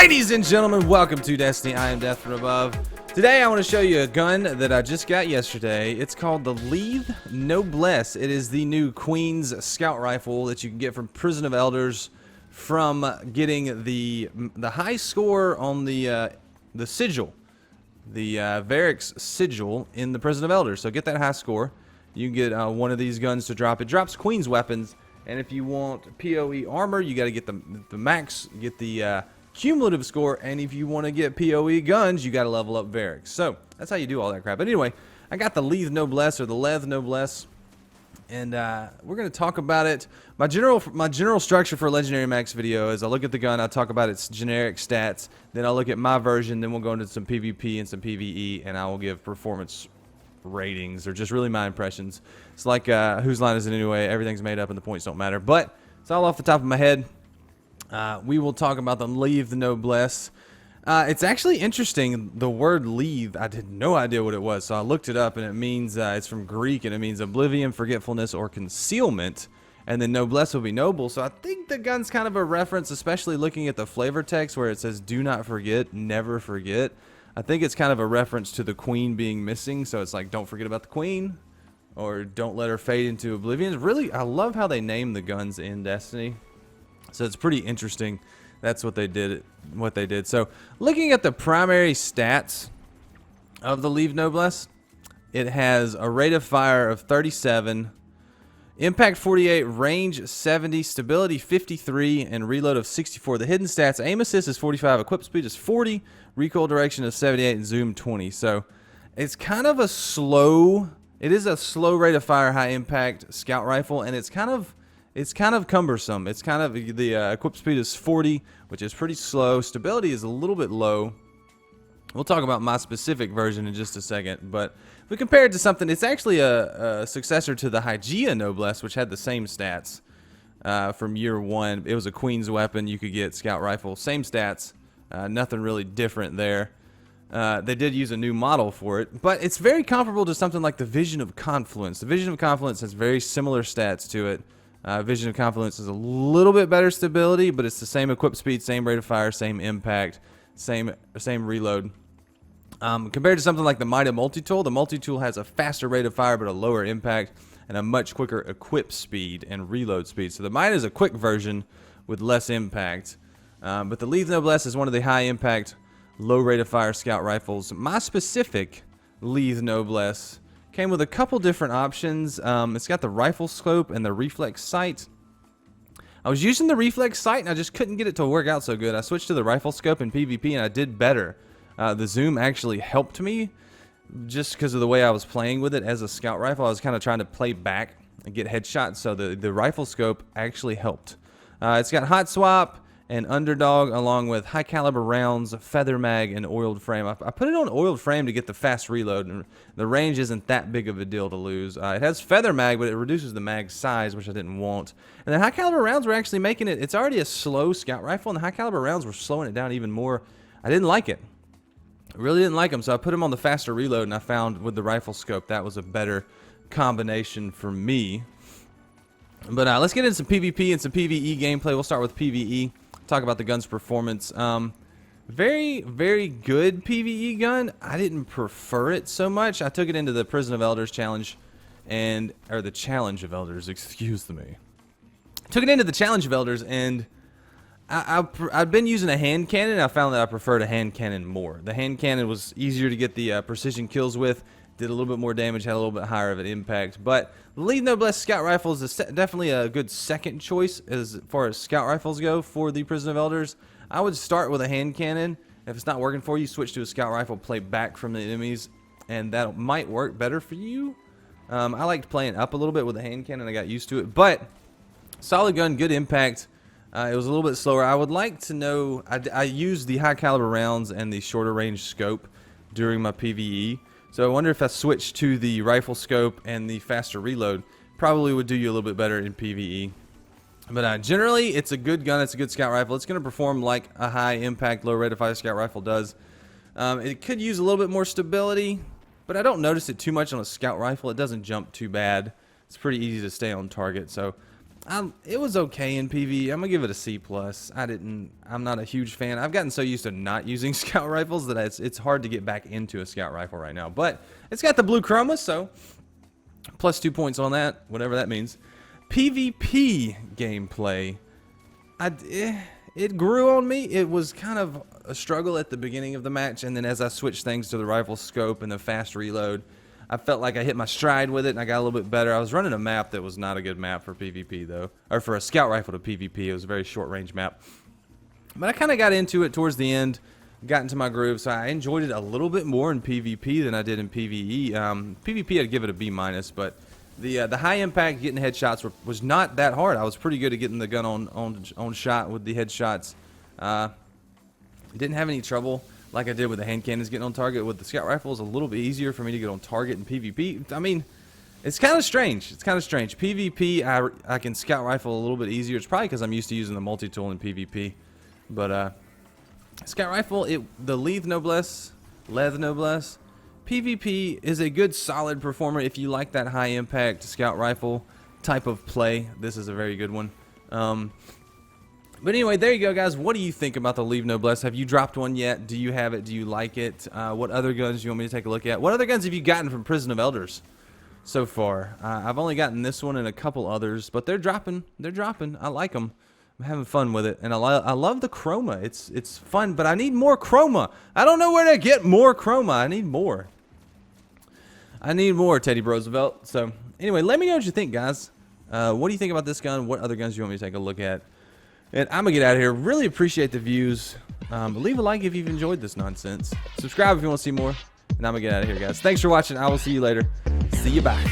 Ladies and gentlemen, welcome to Destiny. I am Death from Above. Today I want to show you a gun that I just got yesterday. It's called the Lethe Noblesse. It is the new Queen's Scout Rifle that you can get from Prison of Elders from getting the high score on the sigil, the Variks Sigil in the Prison of Elders. So get that high score. You can get one of these guns to drop. It drops Queen's weapons, and if you want PoE armor, you got to get the max, get the cumulative score, and if you want to get PoE guns, you got to level up Variks. So that's how you do all that crap. But anyway, I got the Lethe Noblesse, or the Lethe Noblesse, and we're going to talk about it. My general structure for a Legendary Max video is I look at the gun, I talk about its generic stats, then I'll look at my version, then we'll go into some PvP and some PvE, and I will give performance ratings, or just really my impressions. It's like whose line is it anyway? Everything's made up and the points don't matter, but it's all off the top of my head. We will talk about the Lethe Noblesse. It's actually interesting, the word Lethe, I had no idea what it was, so I looked it up, and it means, it's from Greek, and it means oblivion, forgetfulness, or concealment, and then Noblesse will be noble, so I think the gun's kind of a reference, especially looking at the flavor text where it says, do not forget, never forget. I think it's kind of a reference to the Queen being missing, so it's like, don't forget about the Queen, or don't let her fade into oblivion. Really, I love how they name the guns in Destiny. So it's pretty interesting. That's what they did. So looking at the primary stats of the Lethe Noblesse, it has a rate of fire of 37, impact 48, range 70, stability 53, and reload of 64. The hidden stats: aim assist is 45, equip speed is 40, recoil direction is 78, and zoom 20. So it's kind of a slow. It is a slow rate of fire, high impact scout rifle, and it's kind of cumbersome. It's kind of, the equip speed is 40, which is pretty slow. Stability is a little bit low. We'll talk about my specific version in just a second, but if we compare it to something, it's actually a successor to the Hygeia Noblesse, which had the same stats from year one. It was a Queen's weapon. You could get scout rifle, same stats, nothing really different there. They did use a new model for it, but it's very comparable to something like the Vision of Confluence. The Vision of Confluence has very similar stats to it. Vision of Confluence is a little bit better stability, but it's the same equip speed, same rate of fire, same impact, same reload. Compared to something like the Mighty Multi-Tool, the Multi-Tool has a faster rate of fire but a lower impact and a much quicker equip speed and reload speed. So the Mighty is a quick version with less impact, but the Lethe Noblesse is one of the high impact, low rate of fire scout rifles. My specific Lethe Noblesse came with a couple different options. It's got the rifle scope and the reflex sight. I was using the reflex sight and I just couldn't get it to work out so good. I switched to the rifle scope in PvP and I did better. The zoom actually helped me just because of the way I was playing with it as a scout rifle. I was kind of trying to play back and get headshots, so the rifle scope actually helped. It's got hot swap and underdog, along with high caliber rounds, feather mag, and oiled frame. I put it on oiled frame to get the fast reload, and the range isn't that big of a deal to lose. It has feather mag, but it reduces the mag size, which I didn't want. And the high caliber rounds were actually making it, it's already a slow scout rifle, and the high caliber rounds were slowing it down even more. I didn't like it. I really didn't like them, so I put them on the faster reload, and I found with the rifle scope that was a better combination for me. But let's get into some PvP and some PvE gameplay. We'll start with PvE. Talk about the gun's performance. Very, very good PvE gun. I didn't prefer it so much. I took it into the Prison of Elders challenge, or the Challenge of Elders, excuse me. Took it into the Challenge of Elders, and I've been using a hand cannon. I found that I preferred a hand cannon more. The hand cannon was easier to get the precision kills with. Did a little bit more damage, had a little bit higher of an impact. But the Lethe Noblesse Scout Rifle is definitely a good second choice as far as scout rifles go for the Prison of Elders. I would start with a hand cannon. If it's not working for you, switch to a scout rifle, play back from the enemies, and that might work better for you. I liked playing up a little bit with a hand cannon. I got used to it. But solid gun, good impact. It was a little bit slower. I would like to know, I used the high caliber rounds and the shorter range scope during my PvE. So I wonder if I switched to the rifle scope and the faster reload, probably would do you a little bit better in PvE. But generally, it's a good gun. It's a good scout rifle. It's going to perform like a high impact, low rate of fire scout rifle does. It could use a little bit more stability, but I don't notice it too much on a scout rifle. It doesn't jump too bad. It's pretty easy to stay on target. So It was okay in PvE. I'm gonna give it a C+. I'm not a huge fan. I've gotten so used to not using scout rifles that it's hard to get back into a scout rifle right now. But it's got the blue chroma, so plus 2 points on that, whatever that means. PvP gameplay. It grew on me. It was kind of a struggle at the beginning of the match, and then as I switched things to the rifle scope and the fast reload, I felt like I hit my stride with it, and I got a little bit better. I was running a map that was not a good map for PvP, though. Or for a scout rifle to PvP. It was a very short-range map. But I kind of got into it towards the end, got into my groove, so I enjoyed it a little bit more in PvP than I did in PvE. PvP, I'd give it a B-, but the high impact getting headshots was not that hard. I was pretty good at getting the gun on shot with the headshots. Didn't have any trouble like I did with the hand cannons getting on target. With the scout rifle, it's a little bit easier for me to get on target in PvP. I mean, it's kind of strange. It's kind of strange. PvP, I can scout rifle a little bit easier. It's probably because I'm used to using the multi-tool in PvP. But scout rifle, the Lethe Noblesse, PvP is a good solid performer if you like that high impact scout rifle type of play. This is a very good one. But anyway, there you go, guys. What do you think about the Lethe Noblesse? Have you dropped one yet? Do you have it? Do you like it? What other guns do you want me to take a look at? What other guns have you gotten from Prison of Elders so far? I've only gotten this one and a couple others, but they're dropping. They're dropping. I like them. I'm having fun with it, and I love the chroma. It's fun, but I need more chroma. I don't know where to get more chroma. I need more. I need more, Teddy Roosevelt. So anyway, let me know what you think, guys. What do you think about this gun? What other guns do you want me to take a look at? And I'm going to get out of here. Really appreciate the views. Leave a like if you've enjoyed this nonsense. Subscribe if you want to see more. And I'm going to get out of here, guys. Thanks for watching. I will see you later. See you. Bye.